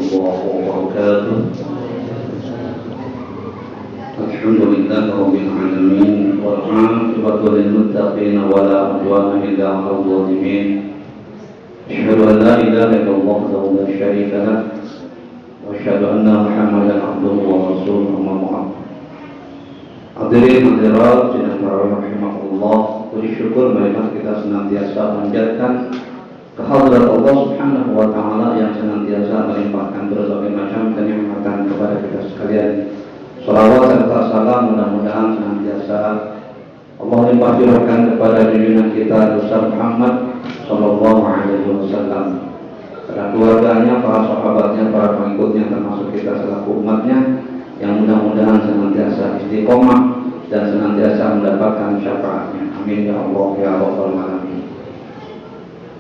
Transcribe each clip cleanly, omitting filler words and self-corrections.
الله وبركاته. الحمد لله رب العالمين والعاقبة للمتقين ولا عدوان إلا على الظالمين. أشهد أن لا إله إلا الله وحده لا شريك له وأشهد أن محمدا عبده ورسوله أما بعد. Hadirin hadirat sidang tarawih rahimahullah, puji syukur marilah kita senantiasa panjatkan kehadirat Allah Subhanahu wa taala yang senantiasa melimpahkan berbagai macam kenikmatan kepada kita sekalian. Shalawat serta salam mudah-mudahan senantiasa Allah limpah curahkan kepada junjungan kita Rasul Muhammad sallallahu alaihi wasallam, pada keluarganya, para sahabatnya, para pengikutnya, termasuk kita selaku umatnya, yang mudah-mudahan senantiasa istiqomah dan senantiasa mendapatkan syafaatnya. Amin ya Allah ya rabbal alamin.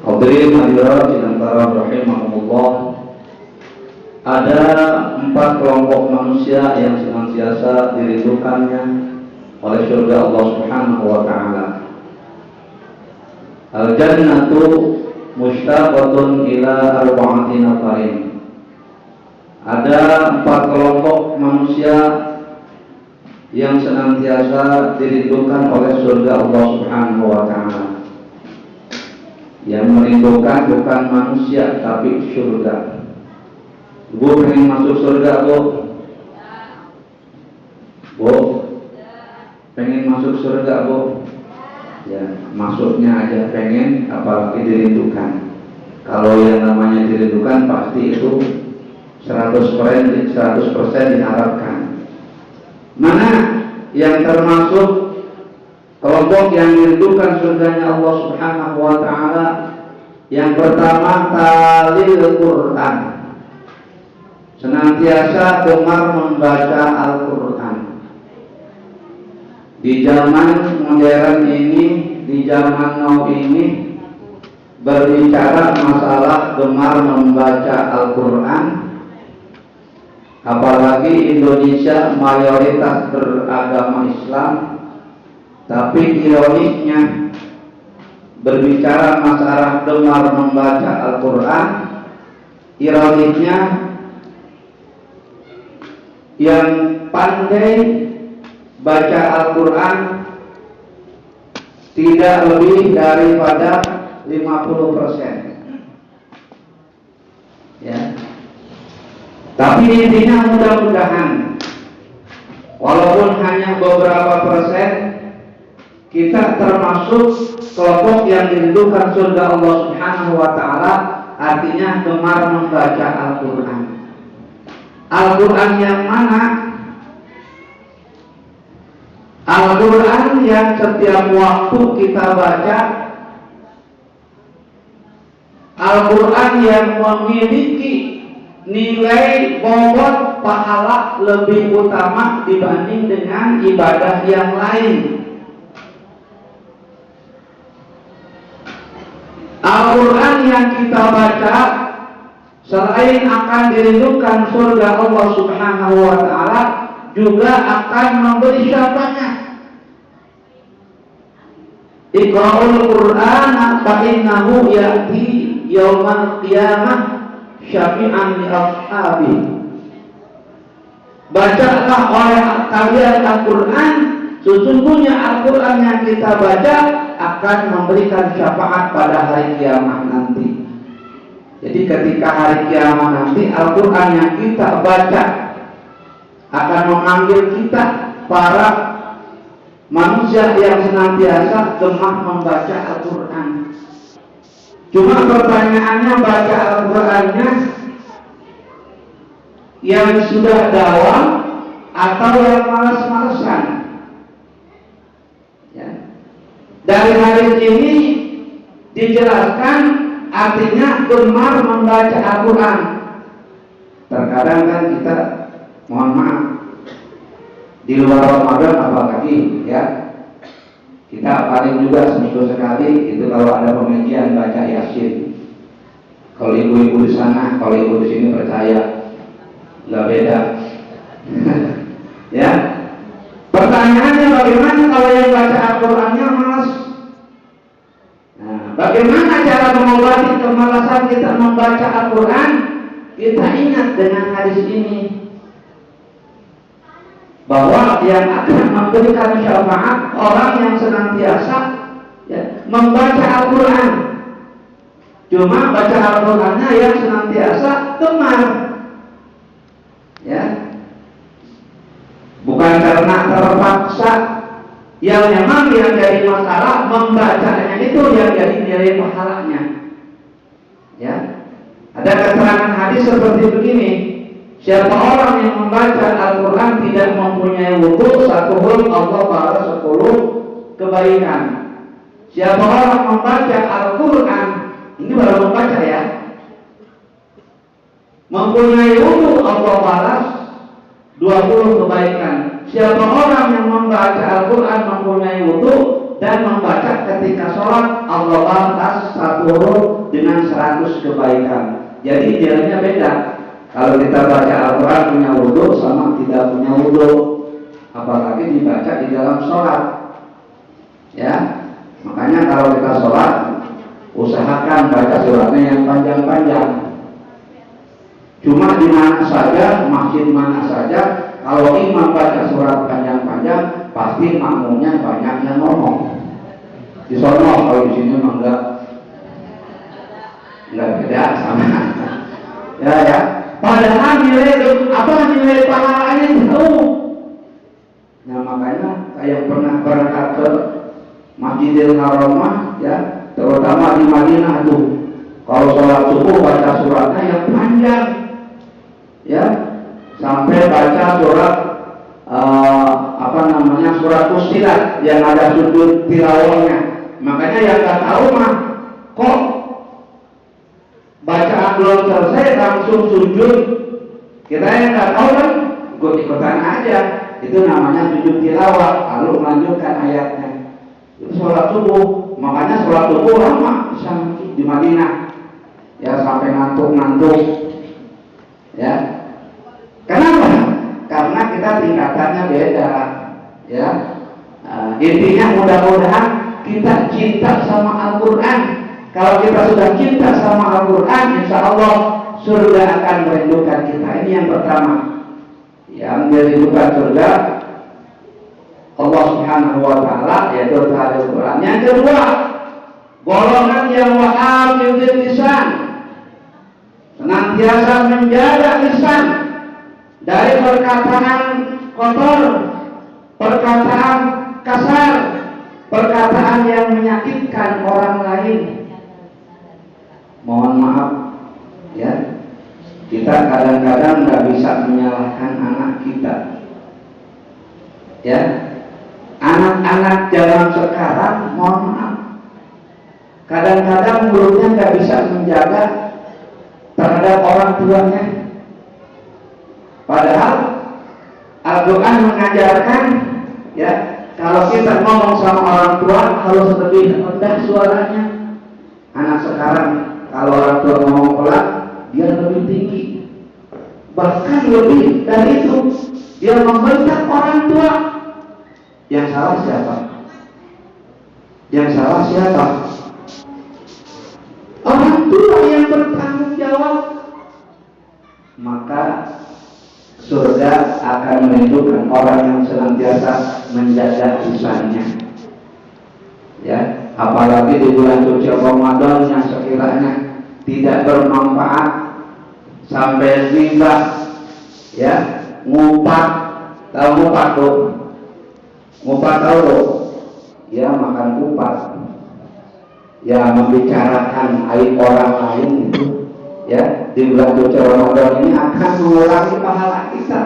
Hadirin hadirat sidang tarawih rahimahumullah, ada 4 kelompok manusia yang senantiasa dirindukannya oleh surga Allah Subhanahu wa taala. Al-jannatu mushtaqatun ila arba'ati nafarin. Ada 4 kelompok manusia yang senantiasa dirindukan oleh surga Allah Subhanahu wa taala. Yang merindukan bukan manusia tapi surga. Bu pengen masuk surga, Bu? Bu pengen masuk surga, Bu? Ya, masuknya aja pengen, apalagi dirindukan. Kalau yang namanya dirindukan pasti itu 100% diharapkan. Mana yang termasuk kelompok yang dirindukan surganya Allah Subhanahu wa taala? Yang pertama, talil Quran. Senantiasa gemar membaca Al-Quran. Di zaman modern ini, di zaman now ini, berbicara masalah gemar membaca Al-Quran, apalagi Indonesia mayoritas beragama Islam, tapi ironisnya berbicara masalah gemar membaca Al-Quran, ironisnya yang pandai baca Al-Quran tidak lebih daripada 50%. Ya. Tapi intinya mudah-mudahan walaupun hanya beberapa persen, kita termasuk kelompok yang dirindukan surga Allah Subhanahu wa taala, artinya gemar membaca Al-Quran. Al-Quran yang mana? Al-Quran yang setiap waktu kita baca, Al-Quran yang memiliki nilai bobot pahala lebih utama dibanding dengan ibadah yang lain. Al-Quran yang kita baca selain akan dirindukan surga Allah Subhanahu wa taala, juga akan memberi syafaat. Iqra'ul Qur'ana fa innahu ya'ti yaumal qiyamah syafi'an li ashabi. Bacalah oleh kalian Al-Quran, sesungguhnya Al-Quran yang kita baca akan memberikan syafaat pada hari kiamat nanti. Jadi ketika hari kiamat nanti, Al-Quran yang kita baca akan memanggil kita, para manusia yang senantiasa gemar membaca Al-Quran. Cuma pertanyaannya, baca Al-Qurannya yang sudah dalam atau yang malas-malasan? Ya. Dari hadis ini dijelaskan artinya gemar membaca Al-Quran. Terkadang kan kita, mohon maaf, di luar Ramadan apalagi ya, kita paling juga seminggu sekali itu kalau ada pengajian baca Yasin. Kalau ibu-ibu di sana, kalau ibu di sini percaya nggak beda. Ya. Pertanyaannya, bagaimana kalau yang baca Al-Qurannya malas? Nah, bagaimana cara mengobati kemalasan kita membaca Al-Quran? kita ingat dengan hadis ini bahwa yang akan memberikan syafaat orang yang senantiasa membaca Al-Quran. Cuma baca Al-Qurannya yang senantiasa gemar, bukan karena terpaksa. Yang memang yang jadi masalah membacanya itu yang jadi nilai pahalanya. Ada keterangan hadis seperti begini: siapa orang yang membaca Al-Quran tidak mempunyai wudu, 1 huruf Allah balas 10 kebaikan. Siapa orang membaca Al-Quran, ini baru membaca mempunyai wudu, Allah balas 20 kebaikan. Siapa orang yang membaca Al-Quran mempunyai wudu dan membaca ketika sholat, Allah balas 1 huruf dengan 100 kebaikan. Jadi nilainya beda. Kalau kita baca Al-Quran punya wudu sama tidak punya wudu, apalagi dibaca di dalam sholat. Makanya kalau kita sholat, usahakan baca suratnya yang panjang-panjang. Cuma di mana saja, masjid mana saja, kalau imam baca surat panjang-panjang, pasti makmumnya banyak yang ngomong. Di sono, kalau di sini mah enggak beda sama. Padahal nilai pahalanya jauh. Nah makanya saya pernah berangkat ke Masjidil Haram, terutama di Madinah tuh. Kalau sholat subuh baca suratnya yang panjang, sampai baca surat surat Fussilat yang ada sujud tilawahnya. Makanya yang nggak tahu mah kok bacaan belum selesai langsung sujud. Kita yang nggak tahu kan ikut-ikutan aja. Itu namanya sujud tilawah, lalu melanjutkan ayatnya. Itu sholat subuh. Makanya sholat subuh lama di Madinah, sampai ngantuk-ngantuk. Kenapa? Karena kita tingkatannya beda. Intinya mudah-mudahan kita cinta sama Al-Quran. Kalau kita sudah cinta sama Al-Quran, insya Allah surga akan merindukan kita. Ini yang pertama. Yang merindukan surga Allah Subhanahu wa Ta'ala, yaitu terhadap Al-Quran. Yang kedua, golongan yang wahafidul lisan, senantiasa menjaga lisan dari perkataan kotor, perkataan kasar, perkataan yang menyakitkan orang lain. Mohon maaf, kita kadang-kadang nggak bisa menyalahkan anak kita. Anak-anak zaman sekarang, mohon maaf, kadang-kadang mulutnya nggak bisa menjaga terhadap orang tuanya. Padahal Al-Quran mengajarkan, kalau kita ngomong sama orang tua harus lebih rendah suaranya. Anak sekarang kalau orang tua ngomong pelan, dia lebih tinggi. Bahkan lebih dari itu, dia membentak orang tua. Yang salah siapa? Yang salah siapa? Orang tua yang bertanggung jawab. Maka surga akan merindukan orang yang senantiasa menjaga lisannya. Apalagi di bulan suci Ramadan yang sekiranya tidak bermanfaat, sampai ghibah, ngumpat, tahu ngumpat tuh? Ngumpat tahu tuh? Makan kupat, membicarakan aib orang lain itu. Di bulan suci Ramadan ini akan mengurangi pahala kita.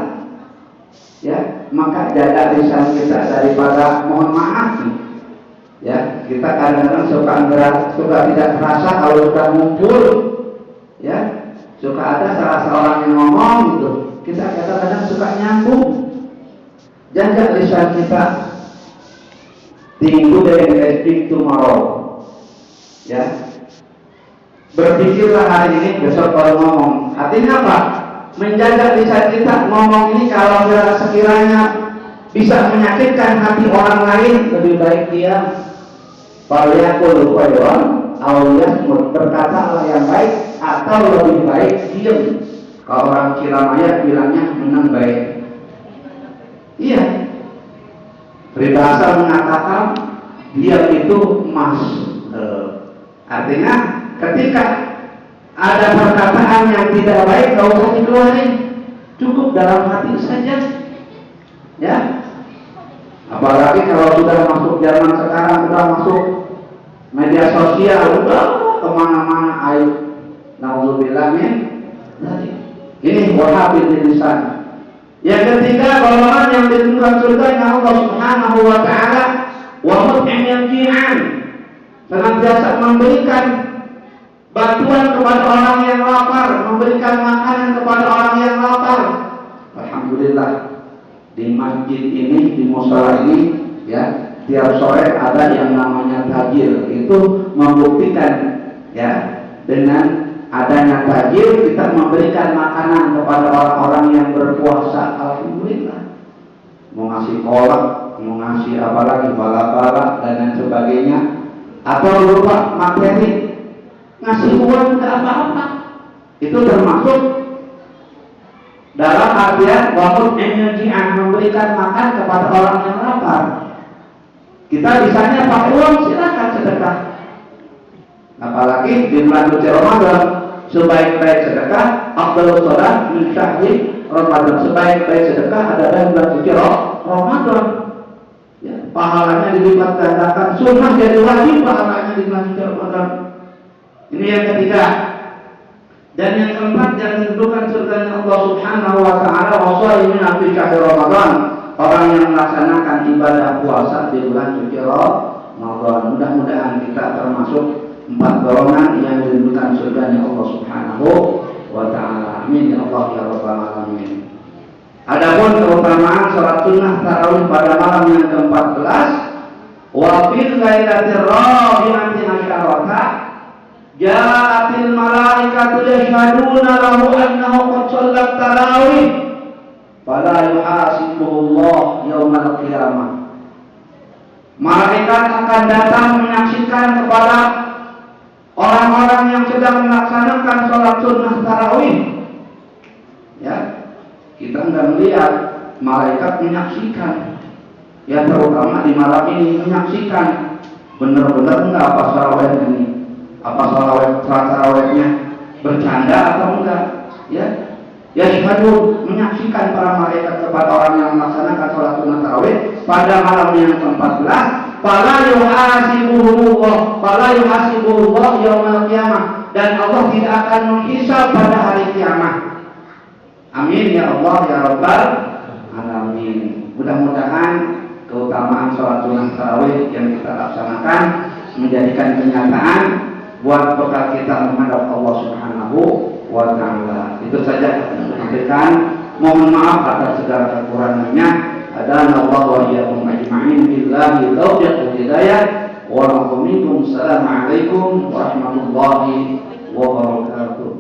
Maka jaga lisan kita daripada mohon maaf. Kita kadang-kadang suka tidak terasa kalau sudah ngumpul. Suka ada salah seorang yang ngomong gitu. Kita kadang-kadang suka nyambung. Jaga lisan kita. Think today and speak tomorrow. Berpikirlah hari ini, besok baru ngomong. Artinya apa? Menjaga lisan kita. Ngomong ini kalau sekiranya bisa menyakitkan hati orang lain, lebih baik diam. Faliyaqul khairan aw yasmut, berkatalah yang baik atau lebih baik diam. Kalau orang Ciramaya bilangnya menang baik. Iya. Peribahasa mengatakan diam itu emas. Artinya ketika ada perkataan yang tidak baik, gak usah dikeluarin, cukup dalam hati saja. Ya. Apalagi kalau sudah masuk zaman sekarang, sudah masuk media sosial, udah kemana-mana aib. Nauzubillah min dzalik. Ini wahabil lisan. Yang ketiga, golongan yang ditentukan surganya Allah Subhanahu wa taala wa mut'imyan ji'an, senantiasa memberikan bantuan kepada orang yang lapar, memberikan makanan kepada orang yang lapar. Alhamdulillah, di masjid ini, di musala ini, ya, tiap sore ada yang namanya tajil. Itu membuktikan, ya, dengan adanya tajil kita memberikan makanan kepada orang-orang yang berpuasa. Alhamdulillah. Mau ngasih kolak, mau ngasih apa lagi, bala-bala dan lain sebagainya, atau lupa materi, ngasih uang ke apa-apa, itu termasuk dalam artian wabut energian, memberikan makan kepada orang yang lapar. Kita bisanya pakai uang, silakan sedekah. Apalagi di bulan suci Ramadan, sebaik-baik sedekah afdhalus shalah min syahri Ramadan. Sebaik-baik sedekah adalah bulan suci Ramadan. Ya, pahalanya dilipat gandakan, sunnah jadi wajib pahalanya di bulan suci Ramadan. Ini yang ketiga. Dan yang keempat, yang ditentukan surganya Allah Subhanahu wa taala wasaimin fi syahr Ramadan, orang yang melaksanakan ibadah puasa di bulan suci Ramadan. Mudah-mudahan kita termasuk 4 golongan yang ditentukan surganya Allah Subhanahu wa taala. Amin ya Allah ya rabbal alamin. Adapun keutamaan salat sunnah tarawih pada malam yang ke-14, wa fil lailatir rabi'ati asyarata ja'atil malaikatu yashhaduna lahu annahu qad shallat tarawih fala yuhasibuhu Allah yaumal qiyamah. Malaikat akan datang menyaksikan kepada orang-orang yang sedang melaksanakan sholat sunnah tarawih. Ya, kita nggak melihat, malaikat menyaksikan. Ya, terutama di malam ini menyaksikan benar-benar nggak apa tarawih ini, apa tarawihnya bercanda atau enggak. Ya, syahadu menyaksikan para malaikat kepada orang yang melaksanakan sholat sunnah tarawih pada malam yang ke-14. Fala yuhasibuhullah yaumal qiyamah, dan Allah tidak akan menghisab pada hari kiamat. Amin ya Allah ya rabbal alamin. Mudah-mudahan keutamaan sholat sunnah tarawih yang kita laksanakan menjadikan kenyataan buat bekal kita menghadap Allah Subhanahu wa taala. Itu saja yang saya sampaikan. Mohon maaf atas segala kekurangannya. Adana Allah wa iyyakum ajma'in billahi taufiq wal hidayah. Wa assalamualaikum warahmatullahi wabarakatuh.